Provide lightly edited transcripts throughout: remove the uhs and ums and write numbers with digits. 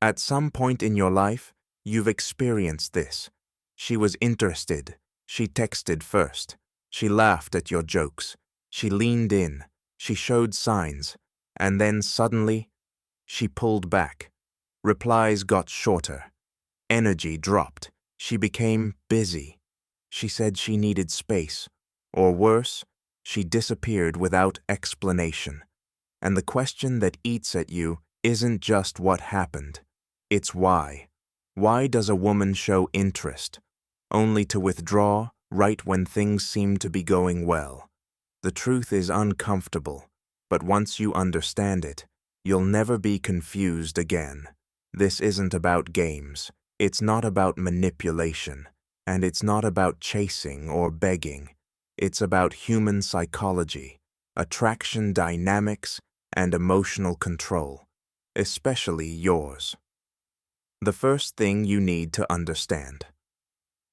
At some point in your life, you've experienced this. She was interested. She texted first. She laughed at your jokes. She leaned in. She showed signs. And then suddenly, she pulled back. Replies got shorter. Energy dropped. She became busy. She said she needed space. Or worse, she disappeared without explanation. And the question that eats at you isn't just what happened. It's why. Why does a woman show interest, only to withdraw right when things seem to be going well? The truth is uncomfortable, but once you understand it, you'll never be confused again. This isn't about games. It's not about manipulation, and it's not about chasing or begging. It's about human psychology, attraction dynamics, and emotional control, especially yours. The first thing you need to understand.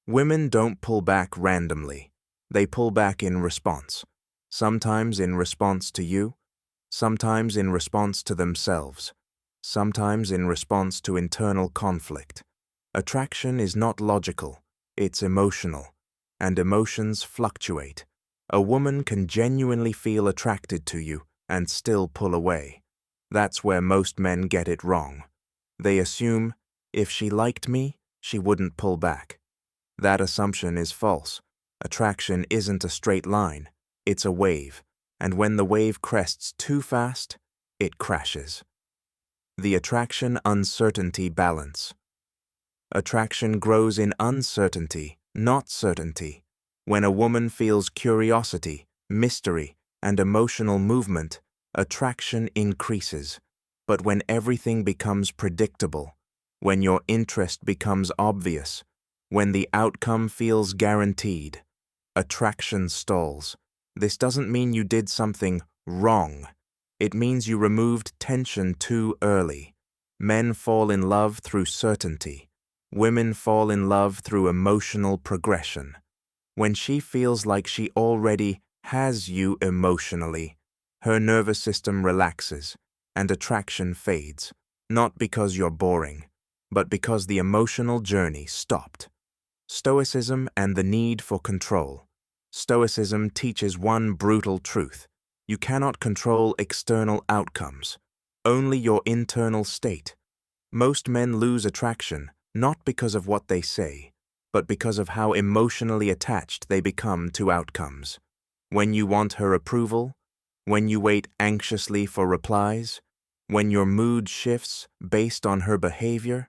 Women don't pull back randomly. They pull back in response. Sometimes in response to you, sometimes in response to themselves, sometimes in response to internal conflict. Attraction is not logical, it's emotional, and emotions fluctuate. A woman can genuinely feel attracted to you and still pull away. That's where most men get it wrong. They assume, if she liked me, she wouldn't pull back. That assumption is false. Attraction isn't a straight line, it's a wave, and when the wave crests too fast, it crashes. The attraction-uncertainty balance. Attraction grows in uncertainty, not certainty. When a woman feels curiosity, mystery, and emotional movement, attraction increases. But when everything becomes predictable, when your interest becomes obvious, when the outcome feels guaranteed, attraction stalls. This doesn't mean you did something wrong. It means you removed tension too early. Men fall in love through certainty. Women fall in love through emotional progression. When she feels like she already has you emotionally, her nervous system relaxes and attraction fades, not because you're boring, but because the emotional journey stopped. Stoicism and the need for control. Stoicism teaches one brutal truth. You cannot control external outcomes, only your internal state. Most men lose attraction not because of what they say, but because of how emotionally attached they become to outcomes. When you want her approval, when you wait anxiously for replies, when your mood shifts based on her behavior,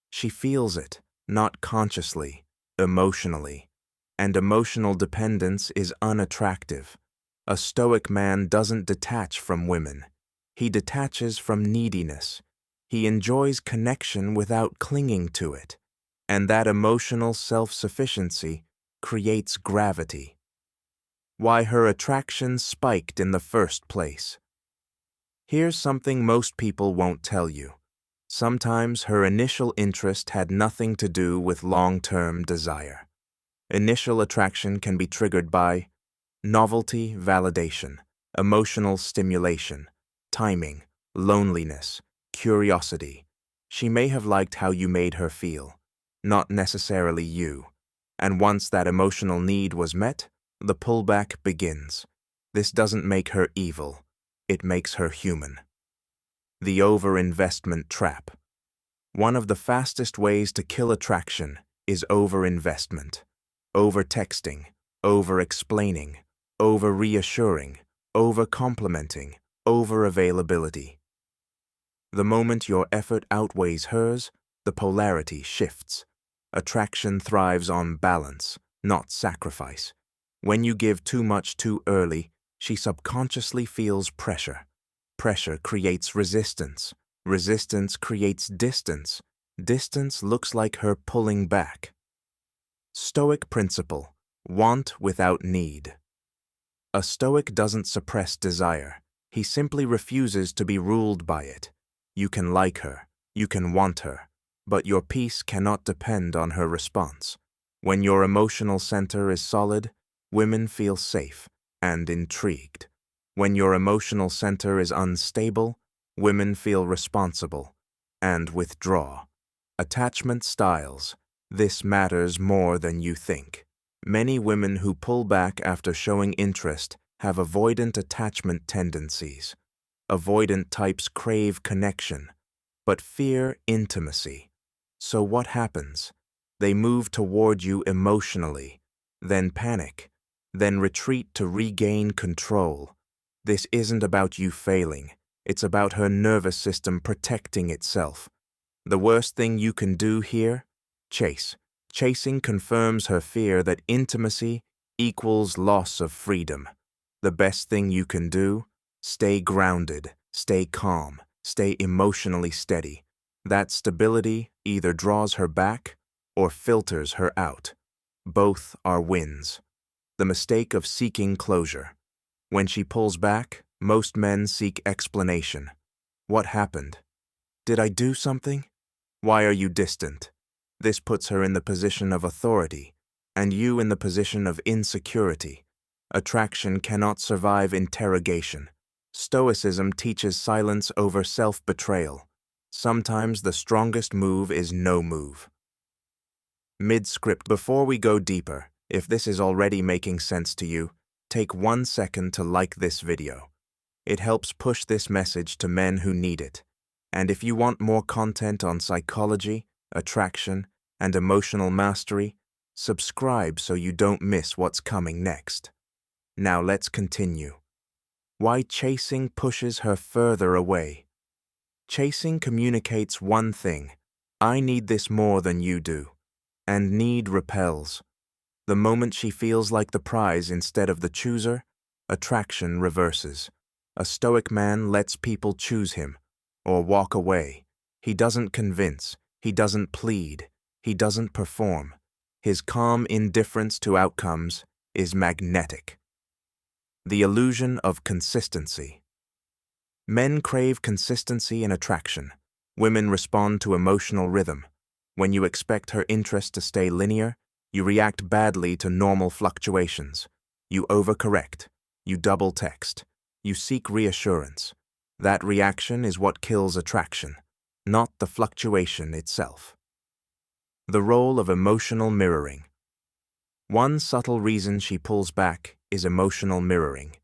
she feels it, not consciously, emotionally. And emotional dependence is unattractive. A stoic man doesn't detach from women. He detaches from neediness. He enjoys connection without clinging to it. And that emotional self-sufficiency creates gravity. Why her attraction spiked in the first place. Here's something most people won't tell you. Sometimes her initial interest had nothing to do with long-term desire. Initial attraction can be triggered by novelty, validation, emotional stimulation, timing, loneliness, curiosity. She may have liked how you made her feel, not necessarily you. And once that emotional need was met, the pullback begins. This doesn't make her evil. It makes her human. The overinvestment trap. One of the fastest ways to kill attraction is overinvestment. Over-texting, over-explaining, over-reassuring, over-complimenting, over-availability. The moment your effort outweighs hers, the polarity shifts. Attraction thrives on balance, not sacrifice. When you give too much too early, she subconsciously feels pressure. Pressure creates resistance. Resistance creates distance. Distance looks like her pulling back. Stoic principle: want without need. A Stoic doesn't suppress desire. He simply refuses to be ruled by it. You can like her, you can want her, but your peace cannot depend on her response. When your emotional center is solid, women feel safe and intrigued. When your emotional center is unstable, women feel responsible and withdraw. Attachment styles. This matters more than you think. Many women who pull back after showing interest have avoidant attachment tendencies. Avoidant types crave connection, but fear intimacy. So what happens? They move toward you emotionally, then panic, then retreat to regain control. This isn't about you failing. It's about her nervous system protecting itself. The worst thing you can do here? Chase. Chasing confirms her fear that intimacy equals loss of freedom. The best thing you can do? Stay grounded, stay calm, stay emotionally steady. That stability either draws her back or filters her out. Both are wins. The mistake of seeking closure. When she pulls back, most men seek explanation. What happened? Did I do something? Why are you distant? This puts her in the position of authority, and you in the position of insecurity. Attraction cannot survive interrogation. Stoicism teaches silence over self-betrayal. Sometimes the strongest move is no move. Mid-script. Before we go deeper, if this is already making sense to you, take 1 second to like this video. It helps push this message to men who need it. And if you want more content on psychology, attraction, and emotional mastery, subscribe so you don't miss what's coming next. Now let's continue. Why chasing pushes her further away. Chasing communicates one thing: I need this more than you do. And need repels. The moment she feels like the prize instead of the chooser, attraction reverses. A stoic man lets people choose him, or walk away. He doesn't convince, he doesn't plead, he doesn't perform. His calm indifference to outcomes is magnetic. The illusion of consistency. Men crave consistency in attraction. Women respond to emotional rhythm. When you expect her interest to stay linear, you react badly to normal fluctuations. You overcorrect. You double text. You seek reassurance. That reaction is what kills attraction, not the fluctuation itself. The role of emotional mirroring. One subtle reason she pulls back is emotional mirroring.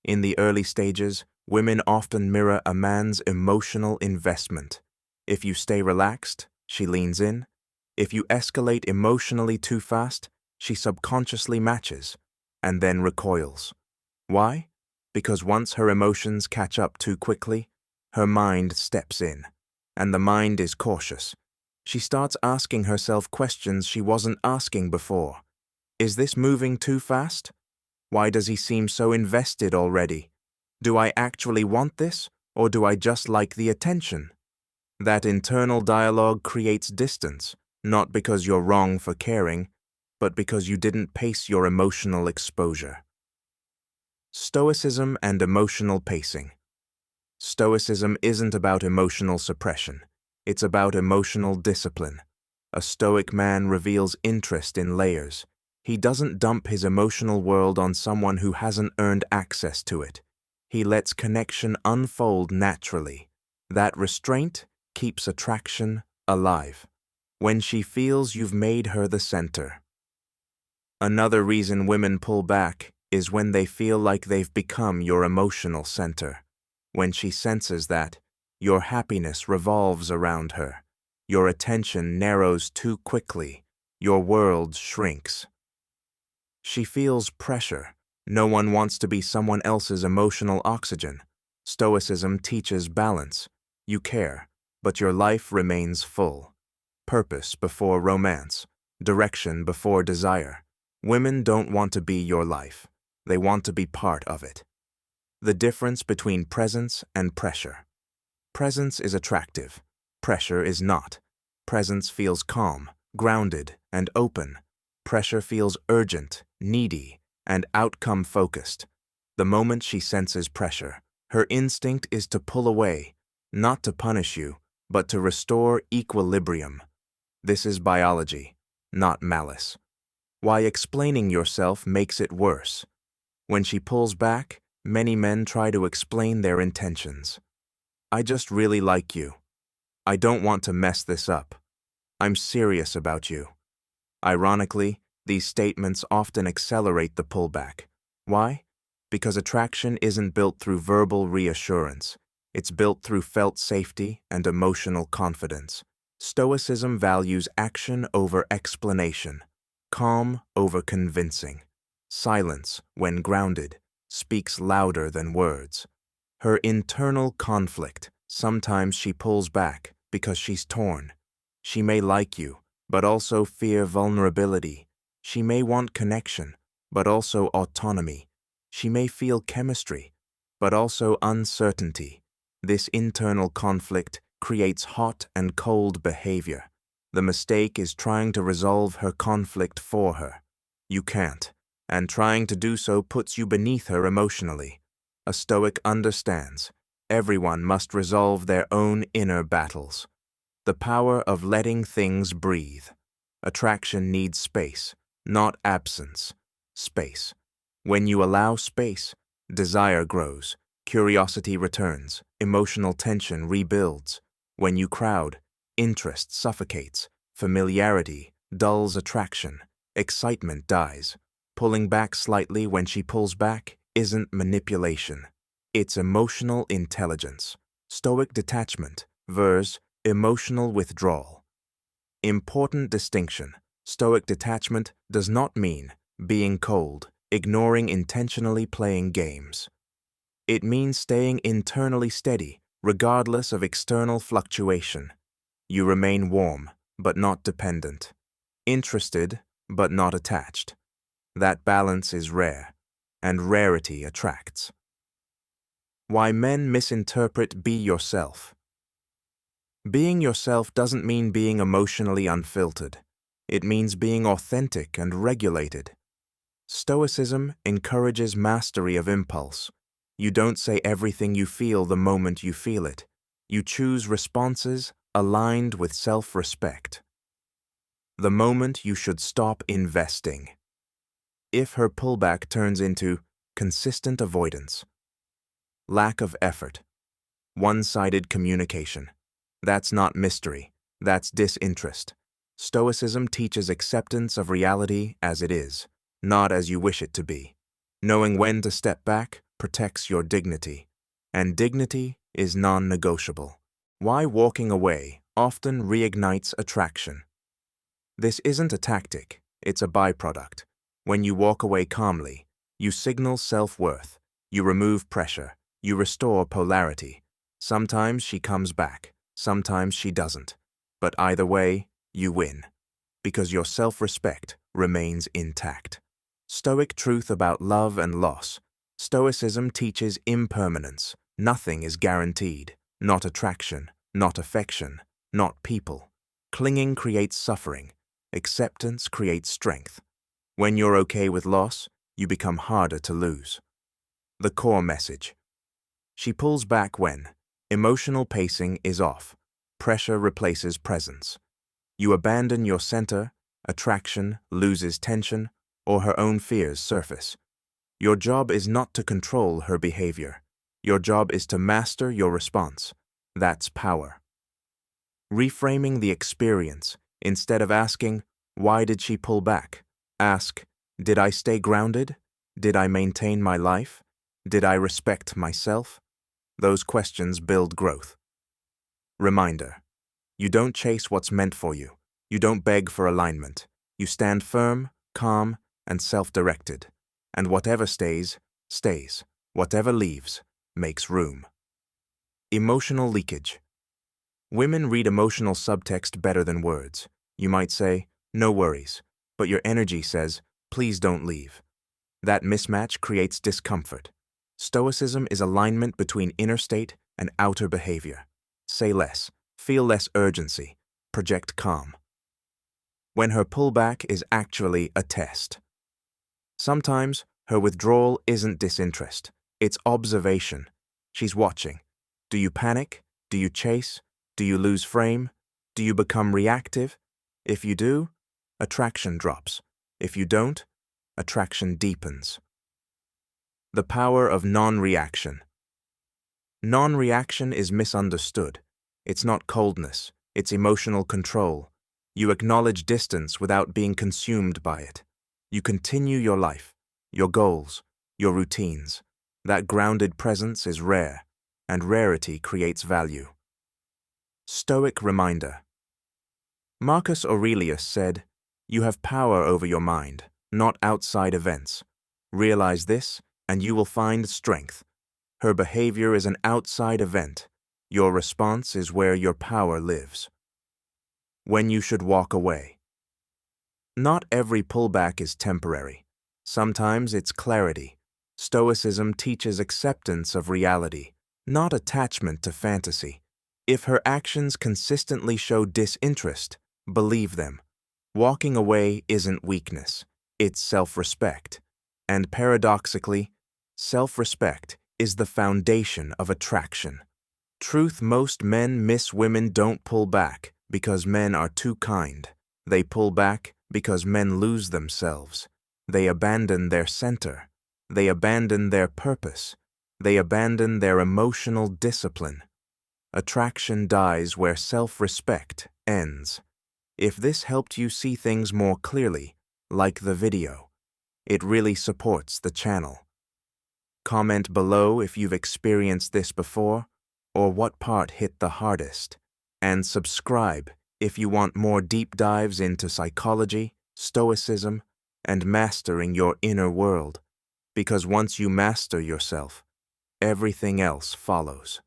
In the early stages, women often mirror a man's emotional investment. If you stay relaxed, she leans in. If you escalate emotionally too fast, she subconsciously matches, and then recoils. Why? Because once her emotions catch up too quickly, her mind steps in, and the mind is cautious. She starts asking herself questions she wasn't asking before. Is this moving too fast? Why does he seem so invested already? Do I actually want this, or do I just like the attention? That internal dialogue creates distance, not because you're wrong for caring, but because you didn't pace your emotional exposure. Stoicism and emotional pacing. Stoicism isn't about emotional suppression. It's about emotional discipline. A stoic man reveals interest in layers. He doesn't dump his emotional world on someone who hasn't earned access to it. He lets connection unfold naturally. That restraint keeps attraction alive. When she feels you've made her the center. Another reason women pull back is when they feel like they've become your emotional center. When she senses that, your happiness revolves around her. Your attention narrows too quickly. Your world shrinks. She feels pressure. No one wants to be someone else's emotional oxygen. Stoicism teaches balance. You care, but your life remains full. Purpose before romance. Direction before desire. Women don't want to be your life. They want to be part of it. The difference between presence and pressure. Presence is attractive. Pressure is not. Presence feels calm, grounded, and open. Pressure feels urgent, needy, and outcome-focused. The moment she senses pressure, her instinct is to pull away, not to punish you, but to restore equilibrium. This is biology, not malice. Why explaining yourself makes it worse. When she pulls back, many men try to explain their intentions. I just really like you. I don't want to mess this up. I'm serious about you. Ironically, these statements often accelerate the pullback. Why? Because attraction isn't built through verbal reassurance. It's built through felt safety and emotional confidence. Stoicism values action over explanation, calm over convincing. Silence, when grounded, speaks louder than words. Her internal conflict, sometimes she pulls back because she's torn. She may like you, but also fear vulnerability. She may want connection, but also autonomy. She may feel chemistry, but also uncertainty. This internal conflict creates hot and cold behavior. The mistake is trying to resolve her conflict for her. You can't, and trying to do so puts you beneath her emotionally. A Stoic understands everyone must resolve their own inner battles. The power of letting things breathe. Attraction needs space, not absence. Space. When you allow space, desire grows, curiosity returns, emotional tension rebuilds. When you crowd, interest suffocates, familiarity dulls attraction, excitement dies. Pulling back slightly when she pulls back isn't manipulation. It's emotional intelligence. Stoic detachment versus emotional withdrawal. Important distinction. Stoic detachment does not mean being cold, ignoring intentionally playing games. It means staying internally steady, regardless of external fluctuation. You remain warm, but not dependent. Interested, but not attached. That balance is rare, and rarity attracts. Why men misinterpret be yourself. Being yourself doesn't mean being emotionally unfiltered. It means being authentic and regulated. Stoicism encourages mastery of impulse. You don't say everything you feel the moment you feel it. You choose responses aligned with self-respect. The moment you should stop investing. If her pullback turns into consistent avoidance, lack of effort, one-sided communication, that's not mystery, that's disinterest. Stoicism teaches acceptance of reality as it is, not as you wish it to be. Knowing when to step back protects your dignity, and dignity is non-negotiable. Why walking away often reignites attraction. This isn't a tactic, it's a byproduct. When you walk away calmly, you signal self-worth, you remove pressure, you restore polarity. Sometimes she comes back, sometimes she doesn't. But either way, you win, because your self-respect remains intact. Stoic truth about love and loss. Stoicism teaches impermanence. Nothing is guaranteed. Not attraction, not affection, not people. Clinging creates suffering. Acceptance creates strength. When you're okay with loss, you become harder to lose. The core message. She pulls back when emotional pacing is off. Pressure replaces presence. You abandon your center, attraction loses tension, or her own fears surface. Your job is not to control her behavior. Your job is to master your response. That's power. Reframing the experience. Instead of asking, why did she pull back? Ask, did I stay grounded? Did I maintain my life? Did I respect myself? Those questions build growth. Reminder. You don't chase what's meant for you. You don't beg for alignment. You stand firm, calm, and self-directed. And whatever stays, stays. Whatever leaves, makes room. Emotional leakage. Women read emotional subtext better than words. You might say, no worries, but your energy says, please don't leave. That mismatch creates discomfort. Stoicism is alignment between inner state and outer behavior. Say less, feel less urgency, project calm. When her pullback is actually a test. Sometimes her withdrawal isn't disinterest, it's observation. She's watching. Do you panic? Do you chase? Do you lose frame? Do you become reactive? If you do, attraction drops. If you don't, attraction deepens. The power of non-reaction. Non-reaction is misunderstood. It's not coldness, it's emotional control. You acknowledge distance without being consumed by it. You continue your life, your goals, your routines. That grounded presence is rare, and rarity creates value. Stoic reminder. Marcus Aurelius said, "You have power over your mind, not outside events. Realize this, and you will find strength. Her behavior is an outside event. Your response is where your power lives." When you should walk away. Not every pullback is temporary. Sometimes it's clarity. Stoicism teaches acceptance of reality, not attachment to fantasy. If her actions consistently show disinterest, believe them. Walking away isn't weakness, it's self-respect. And paradoxically, self-respect is the foundation of attraction. Truth: most men miss women don't pull back because men are too kind. They pull back because men lose themselves. They abandon their center. They abandon their purpose. They abandon their emotional discipline. Attraction dies where self-respect ends. If this helped you see things more clearly, like the video. It really supports the channel. Comment below if you've experienced this before, or what part hit the hardest. And subscribe if you want more deep dives into psychology, stoicism, and mastering your inner world. Because once you master yourself, everything else follows.